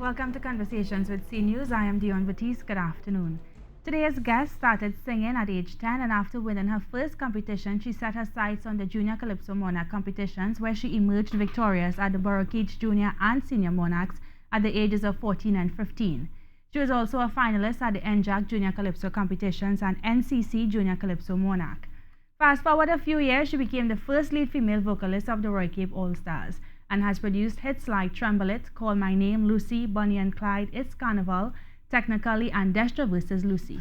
Welcome to Conversations with C News. I am Dion Batiste. Good afternoon. Today's guest started singing at age 10, and after winning her first competition, she set her sights on the Junior Calypso Monarch competitions, where she emerged victorious at the Borrowcage Junior and Senior Monarchs at the ages of 14 and 15. She was also a finalist at the NJAC Junior Calypso competitions and NCC Junior Calypso Monarch. Fast forward a few years, she became the first lead female vocalist of the Roy Cape All-Stars and has produced hits like Tremble It, Call My Name, Lucy, Bonnie and Clyde, It's Carnival, Technically, and Destra versus Lucy.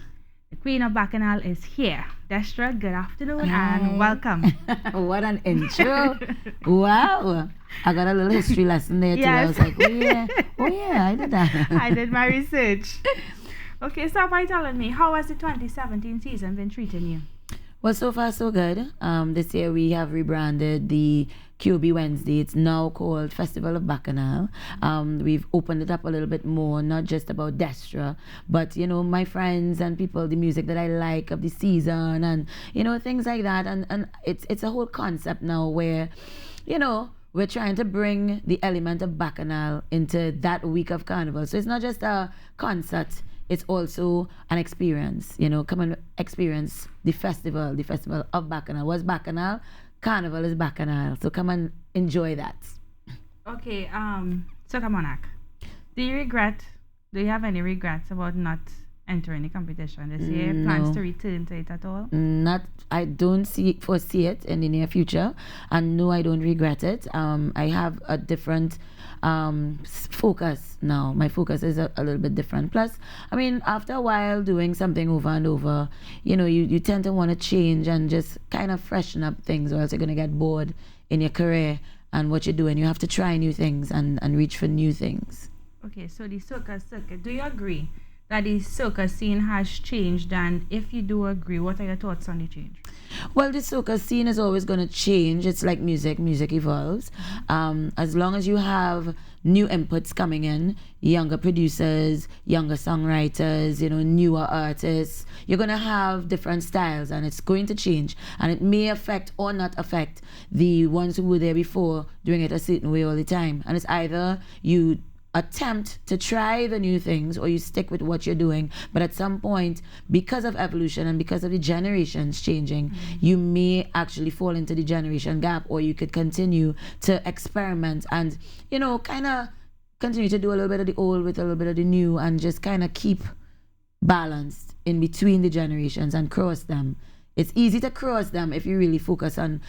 The Queen of Bacchanal is here. Destra, good afternoon and welcome. What an intro. Wow. I got a little history lesson there too. Yes. I was like, oh yeah, I did that. I did my research. Okay, start by telling me, how has the 2017 season been treating you? Well, so far so good. This year we have rebranded the QB Wednesday. It's now called Festival of Bacchanal. We've opened it up a little bit more, not just about Destra, but my friends and people, the music that I like of the season, and things like that. And it's a whole concept now where we're trying to bring the element of Bacchanal into that week of Carnival. So it's not just a concert. It's also an experience, come and experience the festival of Bacchanal. What's Bacchanal? Carnival is Bacchanal. So come and enjoy that. Okay, Soca Monarch. Do you have any regrets about not entering the competition this year? Plans to return to it at all? I don't foresee it in the near future, and no, I don't regret it. I have a different focus now. My focus is a little bit different. Plus, I mean, after a while doing something over and over, you tend to want to change and just kind of freshen up things, or else you're going to get bored in your career and what you're doing. You have to try new things and reach for new things. Okay, so the Soca circuit, do you agree that the soca scene has changed? And if you do agree, what are your thoughts on the change? Well, the soca scene is always going to change. It's like music evolves. As long as you have new inputs coming in, younger producers, younger songwriters, newer artists, you're going to have different styles, and it's going to change, and it may affect or not affect the ones who were there before doing it a certain way all the time. And it's either you attempt to try the new things or you stick with what you're doing, but at some point, because of evolution and because of the generations changing, you may actually fall into the generation gap, or you could continue to experiment and kind of continue to do a little bit of the old with a little bit of the new, and just kind of keep balanced in between the generations and cross them. It's easy to cross them if you really focus on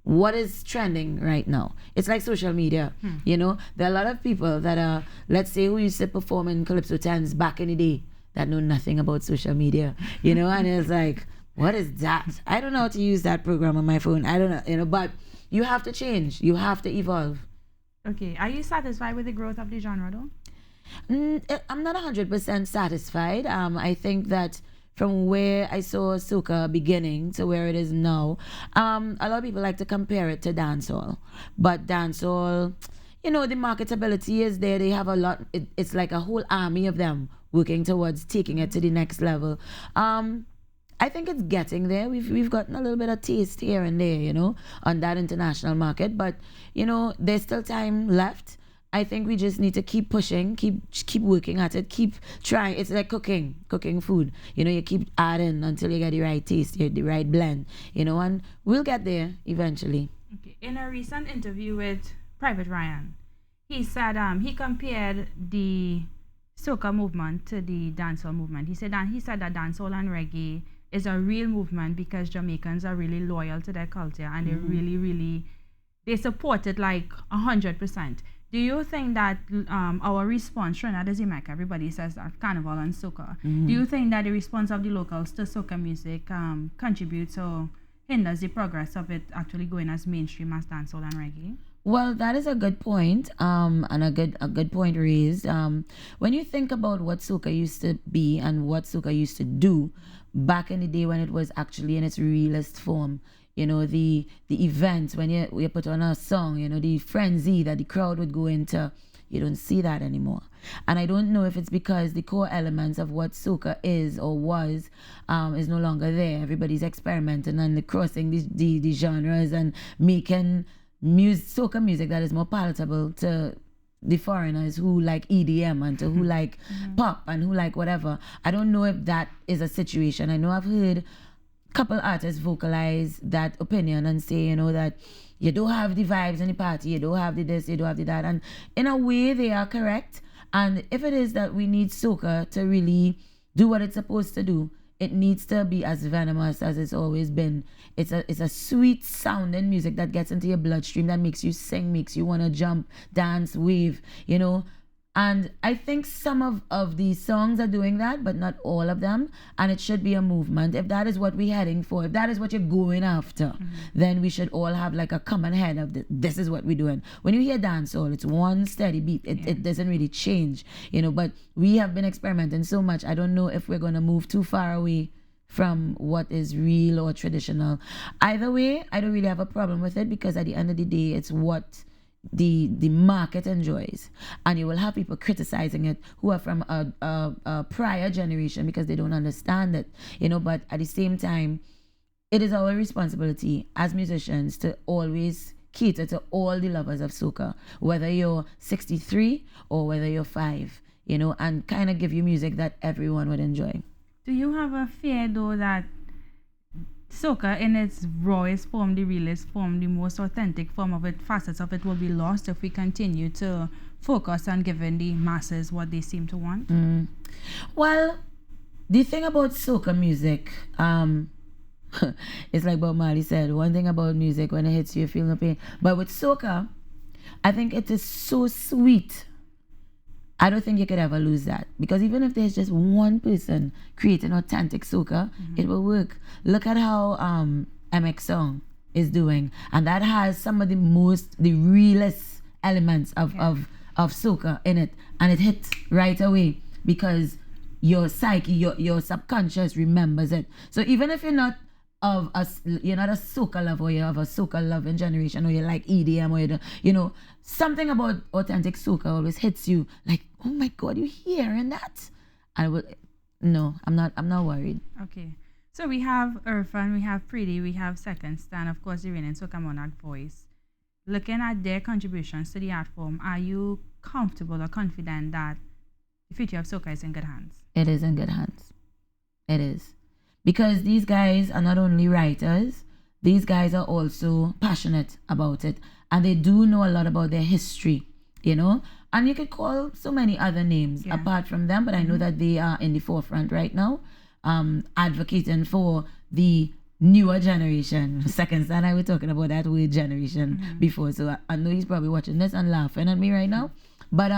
what is trending right now. It's like social media. There are a lot of people that are, let's say, who used to perform in Calypso 10s back in the day that know nothing about social media, and it's like, what is that? I don't know how to use that program on my phone. I don't know, but you have to change. You have to evolve. Okay, are you satisfied with the growth of the genre though? I'm not 100% satisfied. I think that from where I saw soca beginning to where it is now, a lot of people like to compare it to dancehall. But dancehall, the marketability is there. They have a lot. It's like a whole army of them working towards taking it to the next level. I think it's getting there. We've gotten a little bit of taste here and there, on that international market. But, there's still time left. I think we just need to keep pushing, keep working at it, keep trying. It's like cooking food. You keep adding until you get the right taste, the right blend, and we'll get there eventually. Okay. In a recent interview with Private Ryan, he said he compared the soca movement to the dancehall movement. He said that dancehall and reggae is a real movement because Jamaicans are really loyal to their culture, and they really they support it like 100%. Do you think that our response, Trinidad is Jamaica, everybody says that Carnival and Soca, do you think that the response of the locals to soca music contributes or hinders the progress of it actually going as mainstream as dancehall and reggae? Well, that is a good point, and a good point raised. When you think about what soca used to be and what soca used to do back in the day when it was actually in its realest form, the events when you put on a song, the frenzy that the crowd would go into, you don't see that anymore. And I don't know if it's because the core elements of what soca is or was is no longer there. Everybody's experimenting and crossing the genres and making soca music that is more palatable to the foreigners who like EDM and to who like pop and who like whatever. I don't know if that is a situation. I know I've heard a couple artists vocalize that opinion and say, you know, that you don't have the vibes in the party, you don't have the this, you don't have the that. And in a way, they are correct. And if it is that we need soca to really do what it's supposed to do, it needs to be as venomous as it's always been. It's a sweet sounding music that gets into your bloodstream, that makes you sing, makes you want to jump, dance, wave, you know. And I think some of these songs are doing that, but not all of them. And it should be a movement. If that is what we're heading for, if that is what you're going after, then we should all have like a common head of this is what we're doing. When you hear dancehall, it's one steady beat. It doesn't really change, you know, but we have been experimenting so much. I don't know if we're going to move too far away from what is real or traditional. Either way, I don't really have a problem with it, because at the end of the day, it's what the market enjoys, and you will have people criticizing it who are from a prior generation because they don't understand it, you know. But at the same time, it is our responsibility as musicians to always cater to all the lovers of soca, whether you're 63 or whether you're 5, you know, and kind of give you music that everyone would enjoy. Do you have a fear though that soca in its rawest form, the realest form, the most authentic form of it, facets of it, will be lost if we continue to focus on giving the masses what they seem to want? Well, the thing about soca music, it's like Bob Marley said, one thing about music, when it hits you, you feel no pain. But with soca, I think it is so sweet. I don't think you could ever lose that, because even if there's just one person creating authentic soca, it will work. Look at how MX Song is doing, and that has some of the realest elements of soca in it, and it hits right away because your psyche, your subconscious remembers it. So even if you're not you're not a soca lover, or you have a soca loving generation, or you like EDM, or you know, something about authentic soca always hits you like, oh my God, you hearing that? No, I'm not worried. Okay, so we have Irfan, we have Pretty, we have Second Stand, of course, the reigning Soca Monarch Voice. Looking at their contributions to the art form, are you comfortable or confident that the future of soca is in good hands? It is in good hands. It is. Because these guys are not only writers, these guys are also passionate about it. And they do know a lot about their history, you know. And you could call so many other names apart from them, but I know that they are in the forefront right now, advocating for the newer generation. Second Stand, I was talking about that word generation before, so I know he's probably watching this and laughing at me right now. But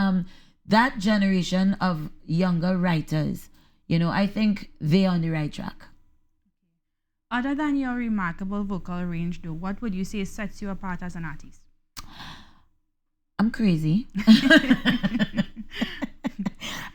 that generation of younger writers, you know, I think they're on the right track. Other than your remarkable vocal range, though, what would you say sets you apart as an artist? I'm crazy.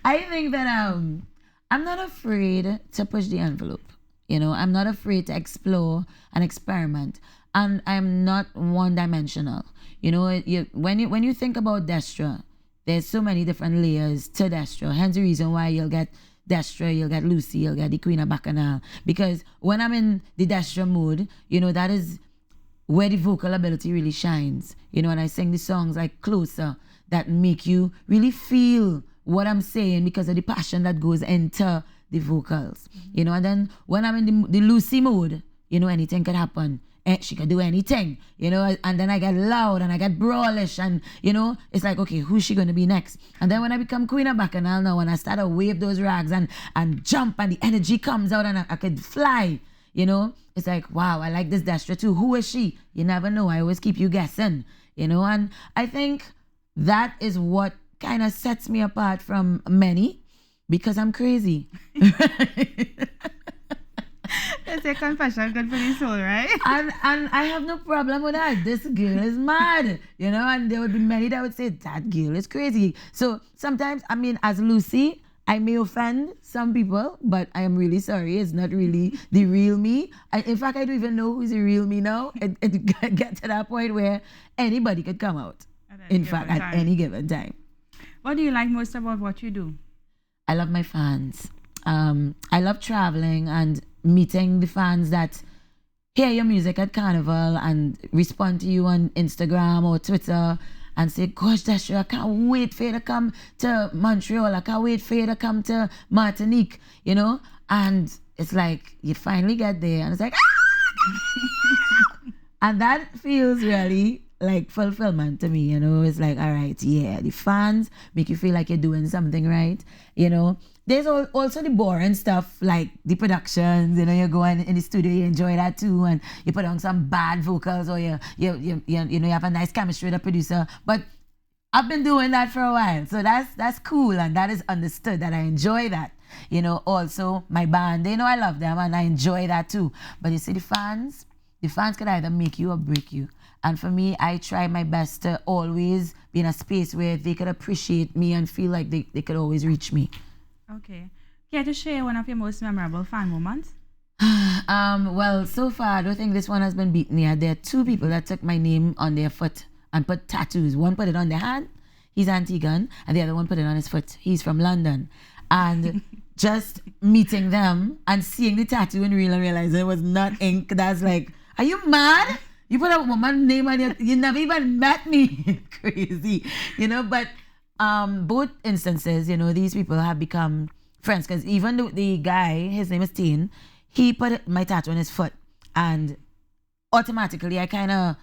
I think that I'm not afraid to push the envelope. You know, I'm not afraid to explore and experiment. And I'm not one-dimensional. You know, when you think about Destra, there's so many different layers to Destra. Hence the reason why you'll get Destra, you'll get Lucy, you'll get the Queen of Bacchanal. Because when I'm in the Destra mood, you know, that is where the vocal ability really shines. You know, and I sing the songs like Closer that make you really feel what I'm saying because of the passion that goes into the vocals. You know, and then when I'm in the Lucy mood, you know, anything could happen. She could do anything, you know, and then I get loud and I get brawlish, and, you know, it's like, okay, who's she going to be next? And then when I become Queen of Bacchanal now, when I start to wave those rags and jump and the energy comes out and I could fly, you know, it's like, wow, I like this Destra too. Who is she? You never know. I always keep you guessing, you know, and I think that is what kind of sets me apart from many, because I'm crazy. It's a confession good for the soul, right? and I have no problem with that. This girl is mad, you know, and there would be many that would say, that girl is crazy. So sometimes, I mean, as Lucy, I may offend some people, but I am really sorry. It's not really the real me. In fact, I don't even know who's the real me now. It gets to that point where anybody could come out. At any given time. What do you like most about what you do? I love my fans. I love traveling and meeting the fans that hear your music at Carnival and respond to you on Instagram or Twitter and say, gosh, Destra, I can't wait for you to come to Montreal. I can't wait for you to come to Martinique, you know? And it's like, you finally get there and it's like, and that feels really like fulfillment to me, you know? It's like, all right, yeah, the fans make you feel like you're doing something right, you know? There's also the boring stuff like the productions, you know, you go in the studio, you enjoy that too, and you put on some bad vocals, or you know, you have a nice chemistry with a producer. But I've been doing that for a while, so that's cool, and that is understood that I enjoy that. You know, also my band, they know I love them and I enjoy that too. But you see, the fans could either make you or break you. And for me, I try my best to always be in a space where they could appreciate me and feel like they could always reach me. Okay. Care to share one of your most memorable fan moments? Well, so far, I don't think this one has been beaten yet. There are two people that took my name on their foot and put tattoos. One put it on their hand, he's Antiguan, and the other one put it on his foot. He's from London. And just meeting them and seeing the tattoo in real and realizing it was not ink, that's like, are you mad? You put a woman's name on your, you never even met me. Crazy, you know, but both instances, you know, these people have become friends, because even the guy, his name is Teen, he put my tattoo on his foot, and automatically I kind of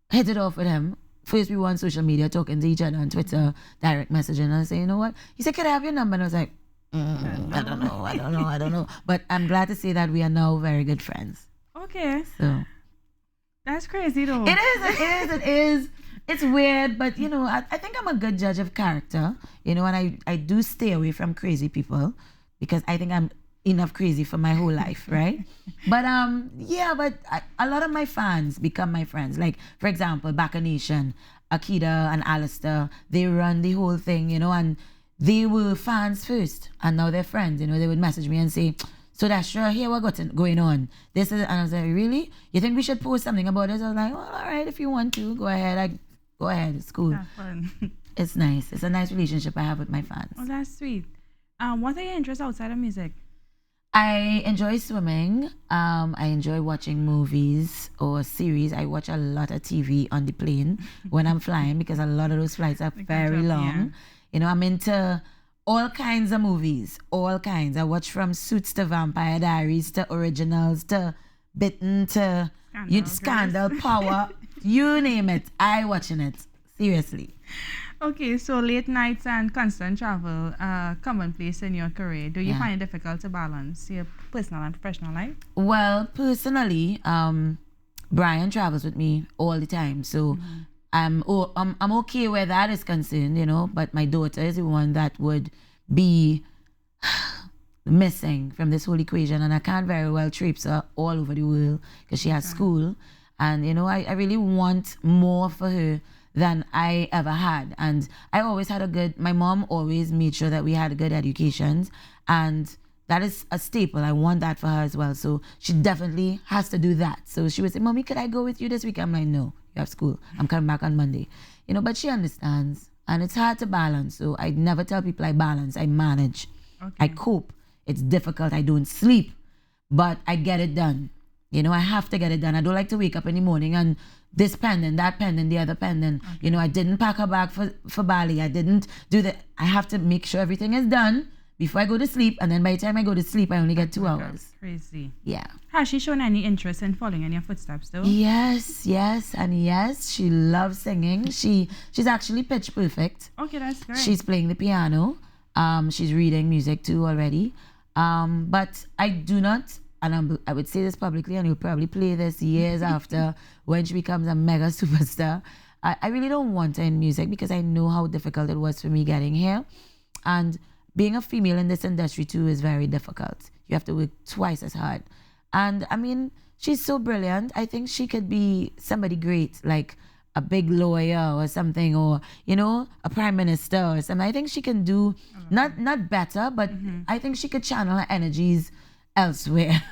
hit it off with him. First, we were on social media talking to each other on Twitter, direct messaging, and I say, you know what? He said, can I have your number? And I was like, I don't know. But I'm glad to say that we are now very good friends. Okay. So that's crazy though. It is. It's weird, but you know, I think I'm a good judge of character, you know, and I do stay away from crazy people because I think I'm enough crazy for my whole life, right? But a lot of my fans become my friends. Like, for example, Bacchanal, Akida and Alistair, they run the whole thing, you know, and they were fans first and now they're friends, you know. They would message me and say, so that's sure here what going on. This is, and I was like, really? You think we should post something about this? I was like, well, all right, if you want to, go ahead. Go ahead, it's cool. That's fun. It's nice. It's a nice relationship I have with my fans. Oh, that's sweet. What are your interests outside of music? I enjoy swimming. I enjoy watching movies or series. I watch a lot of TV on the plane when I'm flying because a lot of those flights are very long. Yeah. You know, I'm into all kinds of movies, all kinds. I watch from Suits to Vampire Diaries to Originals to Bitten to Scandal, Power, you name it. I watching it. Seriously. Okay, so late nights and constant travel commonplace in your career. Do you find it difficult to balance your personal and professional life? Well, personally, Brian travels with me all the time, so I'm okay where that is concerned, you know. But my daughter is the one that would be missing from this whole equation, and I can't very well traipse her all over the world because she has school, and you know, I really want more for her than I ever had. And I always had my mom always made sure that we had good educations, and that is a staple. I want that for her as well. So she definitely has to do that. So she would say, Mommy, could I go with you this week? I'm like, no, you have school. I'm coming back on Monday. You know, but she understands. And it's hard to balance. So I never tell people I balance. I manage. Okay. I cope. It's difficult. I don't sleep. But I get it done. You know, I have to get it done. I don't like to wake up in the morning and this pendant, that pendant, the other pendant. Okay. You know, I didn't pack a bag for Bali. I didn't do that. I have to make sure everything is done before I go to sleep. And then by the time I go to sleep, I only get 2 hours. Crazy. Yeah. Has she shown any interest in following in your footsteps though? Yes. And yes, she loves singing. She's actually pitch perfect. Okay, that's great. She's playing the piano. She's reading music too already. But I do not, and I would say this publicly, and you'll probably play this years after when she becomes a mega superstar. I really don't want her in music because I know how difficult it was for me getting here. And being a female in this industry too is very difficult. You have to work twice as hard. And I mean, she's so brilliant. I think she could be somebody great, like a big lawyer or something, or, you know, a prime minister or something. I think she can do not better, but I think she could channel her energies elsewhere.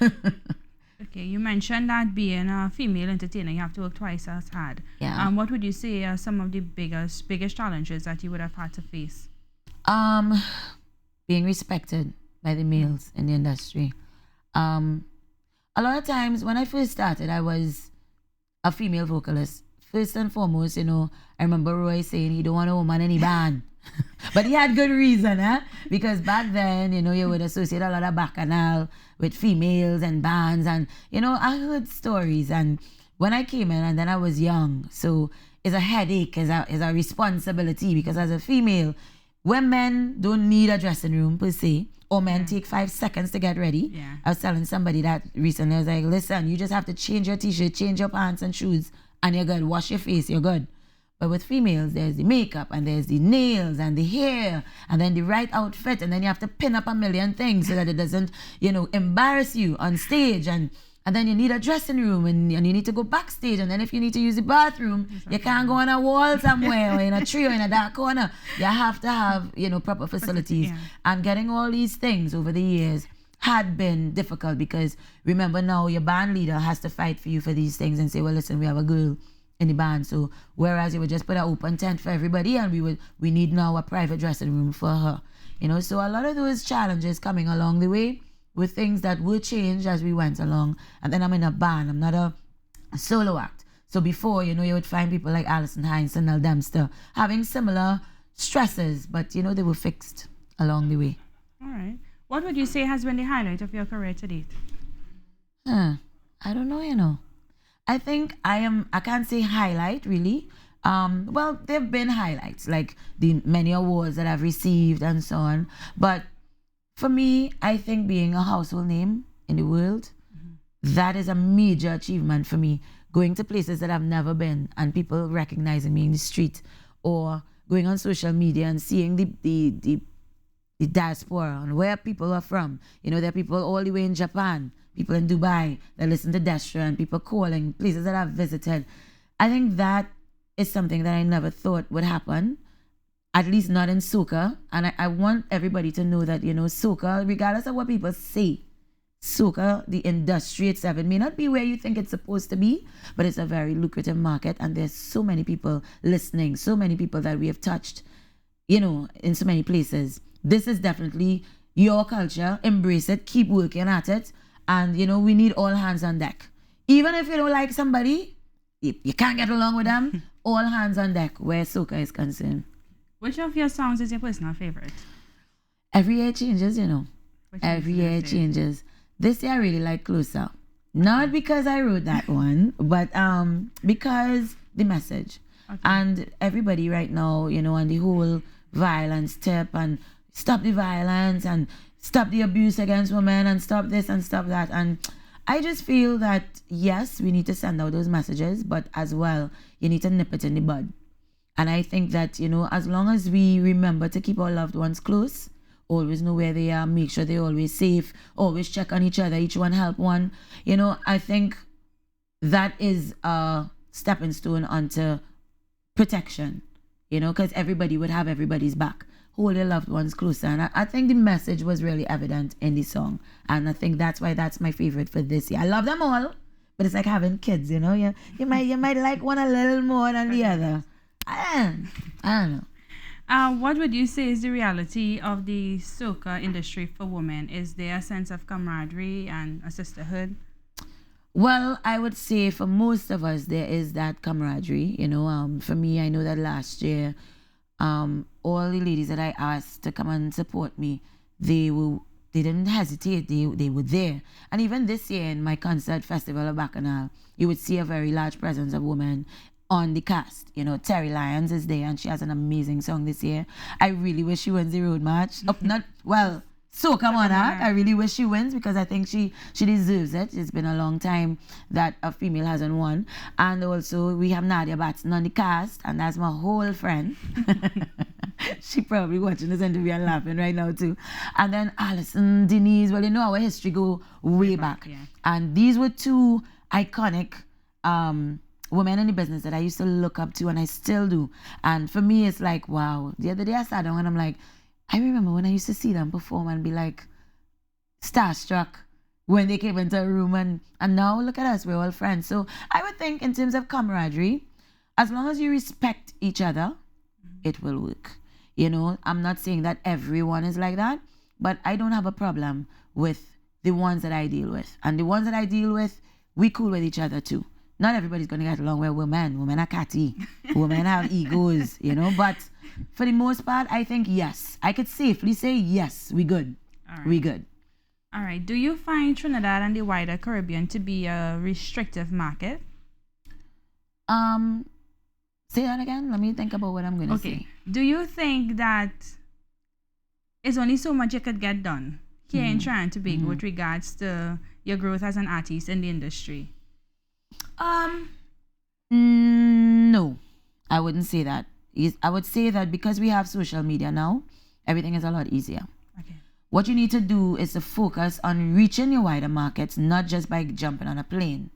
Okay, you mentioned that being a female entertainer, you have to work twice as hard. Yeah. What would you say are some of the biggest challenges that you would have had to face? Being respected by the males in the industry. A lot of times when I first started, I was a female vocalist first and foremost, I remember Roy saying he don't want a woman in the band. But he had good reason, because back then, you would associate a lot of Bacchanal with females and bands. And, I heard stories. And when I came in, and then I was young, so it's a headache, it's a responsibility, because as a female, when men don't need a dressing room per se, or men take 5 seconds to get ready. Yeah. I was telling somebody that recently, I was like, listen, you just have to change your t-shirt, change your pants and shoes, and you're good. Wash your face, you're good. But with females, there's the makeup, and there's the nails, and the hair, and then the right outfit, and then you have to pin up a million things so that it doesn't, embarrass you on stage, and then you need a dressing room, and you need to go backstage, and then if you need to use the bathroom, you can't go on a wall somewhere, or in a tree, or in a dark corner. You have to have, proper facilities. Yeah. And getting all these things over the years had been difficult, because remember now, your band leader has to fight for you for these things and say, well, listen, we have a girl in the band. So whereas you would just put an open tent for everybody, and we need now a private dressing room for her. So a lot of those challenges coming along the way with things that would change as we went along. And then I'm in a band. I'm not a solo act. So before, you would find people like Alison Hines and Nell Dempster having similar stresses, but, they were fixed along the way. All right. What would you say has been the highlight of your career to date? I don't know, I think I can't say highlight, really. Well, there have been highlights, like the many awards that I've received and so on. But for me, I think being a household name in the world, that is a major achievement for me. Going to places that I've never been and people recognizing me in the street, or going on social media and seeing the diaspora and where people are from. There are people all the way in Japan, people in Dubai that listen to Destra, and people calling places that I've visited. I think that is something that I never thought would happen, at least not in soca. And I want everybody to know that, soca, regardless of what people say, soca, the industry itself, it may not be where you think it's supposed to be, but it's a very lucrative market, and there's so many people listening, so many people that we have touched, in so many places. This is definitely your culture. Embrace it, keep working at it, and we need all hands on deck. Even if you don't like somebody, you can't get along with them, all hands on deck where soca is concerned. Which of your songs is your personal favorite? Every year changes, Which Every one's your year favorite? changes. This year I really like Closer. Not because I wrote that one, but because the message. Okay. And everybody right now, on the whole violence tip, and stop the violence, and stop the abuse against women, and stop this and stop that. And I just feel that, yes, we need to send out those messages, but as well, you need to nip it in the bud. And I think that, as long as we remember to keep our loved ones close, always know where they are, make sure they're always safe, always check on each other, each one help one, I think that is a stepping stone onto protection, because everybody would have everybody's back. Hold your loved ones closer. And I think the message was really evident in the song. And I think that's why that's my favorite for this year. I love them all, but it's like having kids, you might like one a little more than the other. I don't know. What would you say is the reality of the soca industry for women? Is there a sense of camaraderie and a sisterhood? Well, I would say for most of us, there is that camaraderie. For me, I know that last year, all the ladies that I asked to come and support me, they didn't hesitate. They were there. And even this year in my concert festival of Bacchanal, you would see a very large presence of women on the cast. Terry Lyons is there, and she has an amazing song this year. I really wish she wins the road march. Soca Monarch. I really wish she wins, because I think she deserves it. It's been a long time that a female hasn't won. And also we have Nadia Batson on the cast, and that's my whole friend. She probably watching this interview and laughing right now too. And then Alison, Denise, well, our history go way back. Yeah. And these were two iconic women in the business that I used to look up to, and I still do. And for me, it's like, wow. The other day I sat down and I'm like, I remember when I used to see them perform and be like starstruck when they came into a room, and now look at us, we're all friends. So I would think in terms of camaraderie, as long as you respect each other, it will work. I'm not saying that everyone is like that, but I don't have a problem with the ones that I deal with. And the ones that I deal with, we cool with each other too. not everybody's going to get along with women. Women are catty. Women have egos, you know. But for the most part, I think yes. I could safely say yes, we good. All right. We good. All right. Do you find Trinidad and the wider Caribbean to be a restrictive market? Say that again. Let me think about what I'm going to say. Do you think that it's only so much you could get done here in Trinidad and Tobago with regards to your growth as an artist in the industry? No, I wouldn't say that. I would say that because we have social media now, everything is a lot easier. Okay. What you need to do is to focus on reaching your wider markets, not just by jumping on a plane.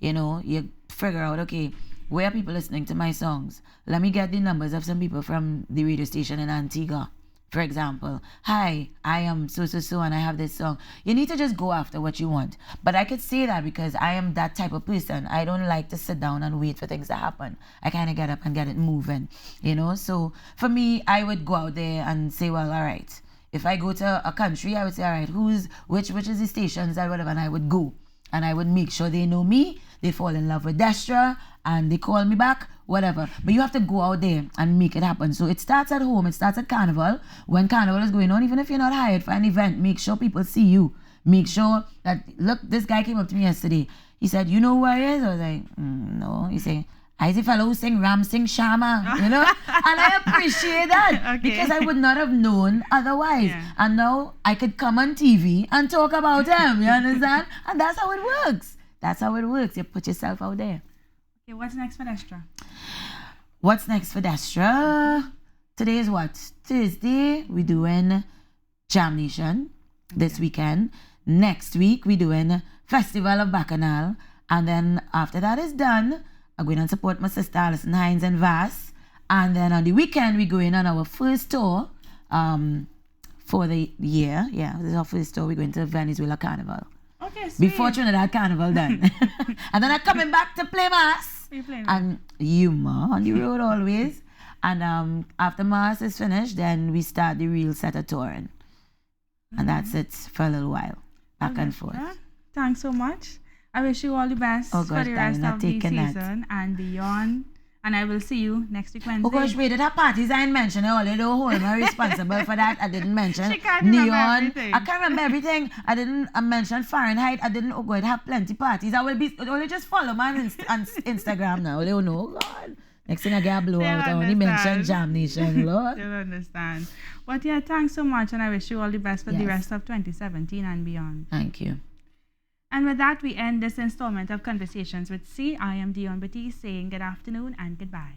You know, you figure out, okay, where are people listening to my songs? Let me get the numbers of some people from the radio station in Antigua, for example. Hi, I am so and I have this song. You need to just go after what you want. But I could say that because I am that type of person. I don't like to sit down and wait for things to happen. I kind of get up and get it moving, you know. So for me, I would go out there and say, well, all right. If I go to a country, I would say, all right, which is the stations or whatever, and I would go. And I would make sure they know me, they fall in love with Destra, and they call me back, whatever. But you have to go out there and make it happen. So it starts at home, it starts at Carnival. When Carnival is going on, even if you're not hired for an event, make sure people see you. Make sure that, look, this guy came up to me yesterday. He said, you know who I is? I was like, no. He said, I see fellow who sing Ram Singh Shama, you know? And I appreciate that because I would not have known otherwise. Yeah. And now I could come on TV and talk about him, you understand? And that's how it works. That's how it works. You put yourself out there. Okay, what's next for Destra? What's next for Destra? Today is what? Thursday. We're doing Jam Nation this weekend. Next week, we're doing Festival of Bacchanal. And then after that is done, I'm going to support my sister Alison Hines and Vass. And then on the weekend, we're going on our first tour for the year. Yeah, this is our first tour. We're going to Venezuela Carnival. Okay, sweet. Before Trinidad Carnival done. And then I'm coming back to play Mass. And humor on the road always. And after Mass is finished, then we start the real set of touring. And that's it for a little while. Back and forth. Thanks so much. I wish you all the best for the rest of the season and beyond. And I will see you next week Wednesday. Oh gosh, wait, did her parties I didn't mention? I already don't hold me responsible for that. I didn't mention She can't remember everything. I can't remember everything. I didn't mention Fahrenheit. I didn't, oh God, have plenty parties. I will only just follow me on Instagram now. They don't know. Oh God. Next thing I get a blowout, I only mention Jam Nation, Lord. They'll understand. But yeah, thanks so much. And I wish you all the best for the rest of 2017 and beyond. Thank you. And with that, we end this installment of Conversations with C. I am Dion Batiste saying good afternoon and goodbye.